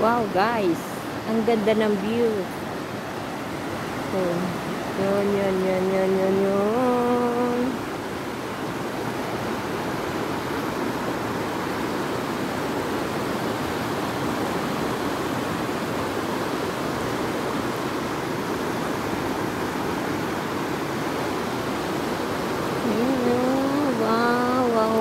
Wow, guys. Ang ganda ng view. Oh. Yun. Wow.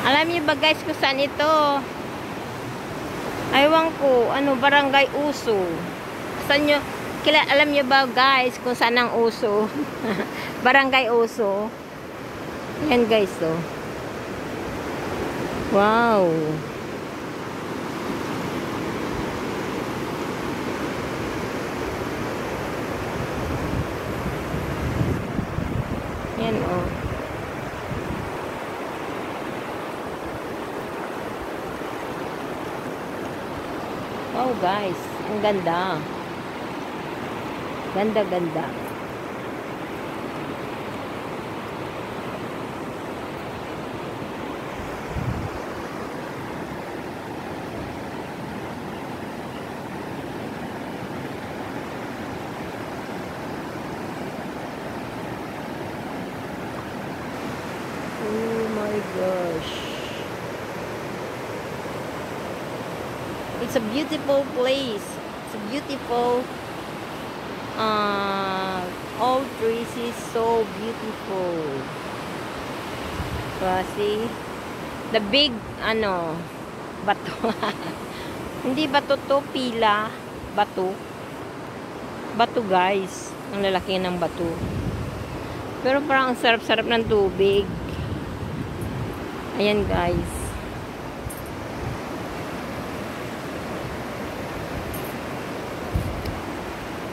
Alam niyo ba guys kung saan ito? Aywan ko, barangay Uso. Saan nyo, alam niyo ba guys kung saan ang Uso? Barangay Uso. Yan guys, oh. Wow. Yan, oh. Wow guys, ang ganda. Ganda. Oh my gosh. It's a beautiful place. It's a beautiful all trees is so beautiful. See? The big bato. Hindi bato to, pila. Bato. Bato guys. Ang lalaki ng bato. Pero parang ang sarap-sarap ng tubig. Ayan guys.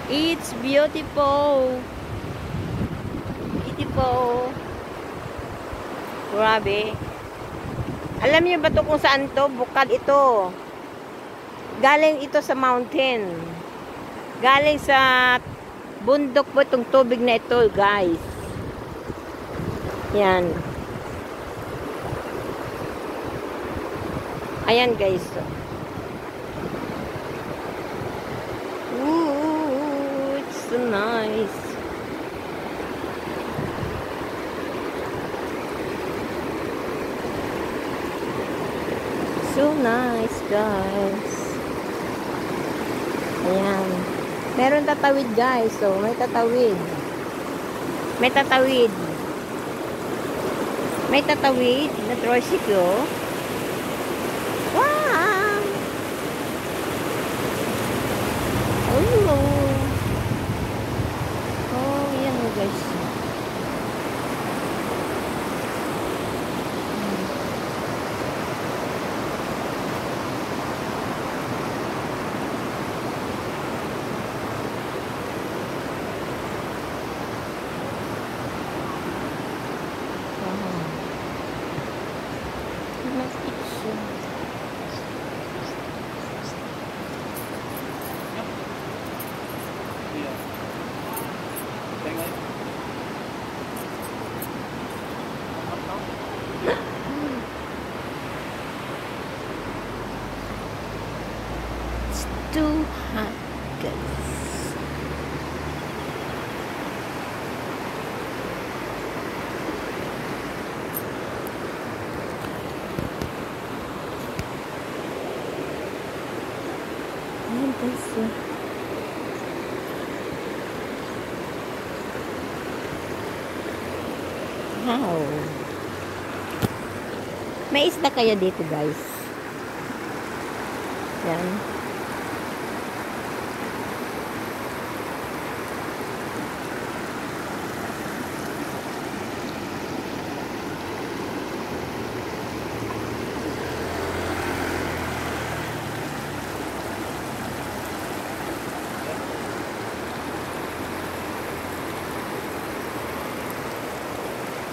It's beautiful. Beautiful. Grabe. Alam niyo ba to kung saan to? Bukal ito. Galing ito sa mountain. Galing sa bundok po itong tubig na ito, guys. Yan. Ayan, guys. Ooh, it's so nice. So nice, guys. Ayan. Meron tatawid, guys. So, may tatawid. May tatawid. May tatawid na tricycle. Wow! Oh, yan mo, guys. Too hot, guys. Ayan, guys. Wow. May isda kaya dito, guys. Yan.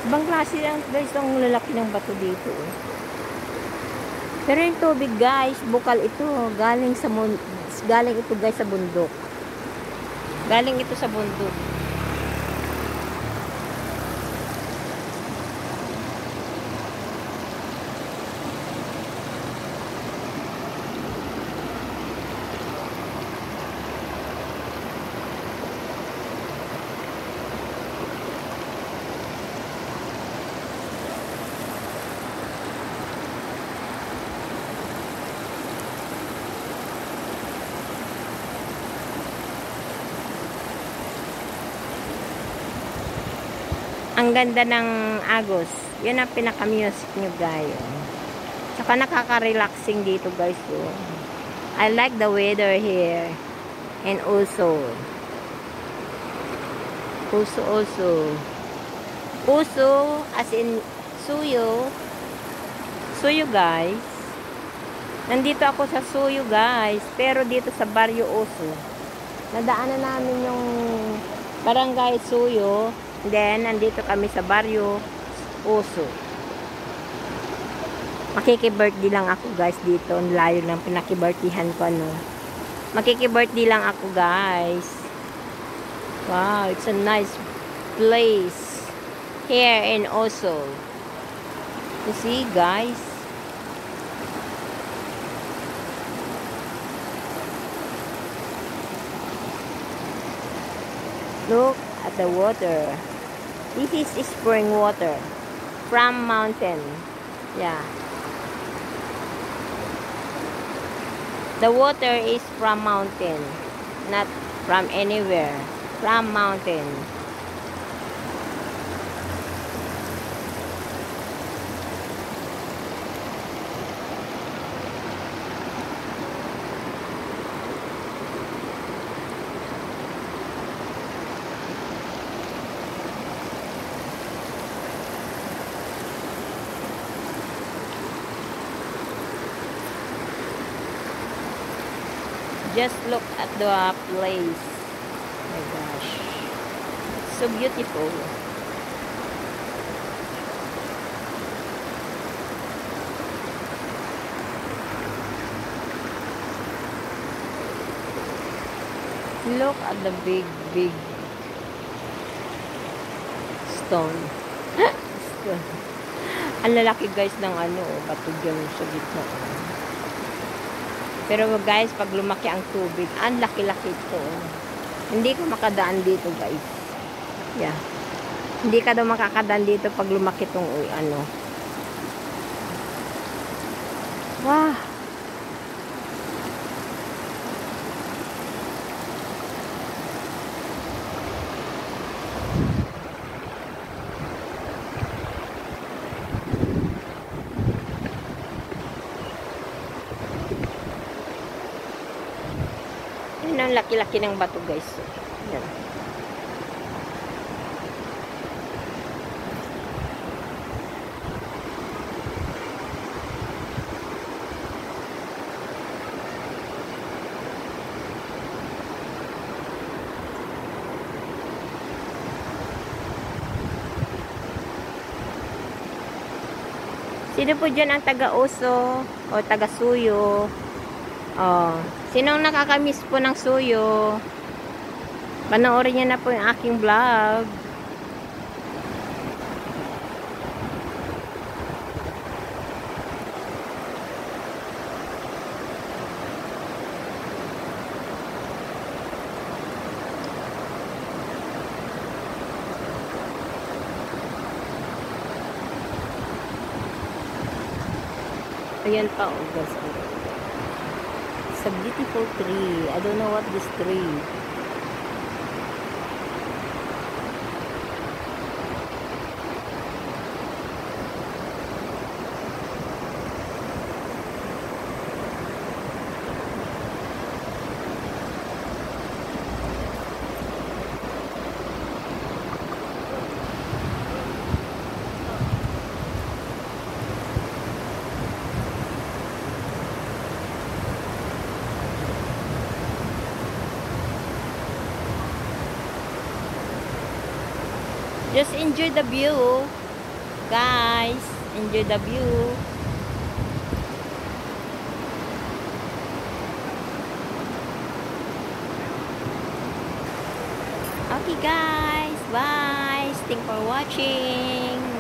Ibang klase lang guys ang lalaki ng bato dito. Pero yung tubig guys, bukal ito. Galing ito guys sa bundok. Galing ito sa bundok. Ang ganda ng Agos. Yun ang pinaka-music nyo guys. Saka nakaka-relaxing dito guys. I like the weather here. And also as in Suyo guys. Nandito ako sa Suyo guys. Pero dito sa Barrio Oso. Nadaanan namin yung Barangay Suyo. Then, nandito kami sa Barrio Oso. Makiki-birthday lang ako guys dito. Ang layo ng pinaki-birthdayan ko, no. Makiki-birthday lang ako guys. Wow, it's a nice place here in Oso. You see guys? Look at the water. This is spring water from mountain. Yeah. The water is from mountain, not from anywhere. From mountain. Just look at the place. Oh my gosh. So beautiful. Look at the big stone. Stone. Ang lalaki guys ng bato dyan sa gitna. Pero guys, pag lumaki ang tubig, ang laki-laki ito. Hindi ka makadaan dito guys. Yeah. Hindi ka daw makakadaan dito pag lumaki itong Wow. Yan ang laki-laki ng bato guys. Yan. Sino po dyan ang taga-Oso o taga-Suyo? Sinong nakakamiss po ng Suyo? Panoorin niyo na po yung aking vlog. Ayan pa, guys. It's a beautiful tree. I don't know what this tree. Just enjoy the view, guys. Enjoy the view. Okay guys, bye. Thanks for watching.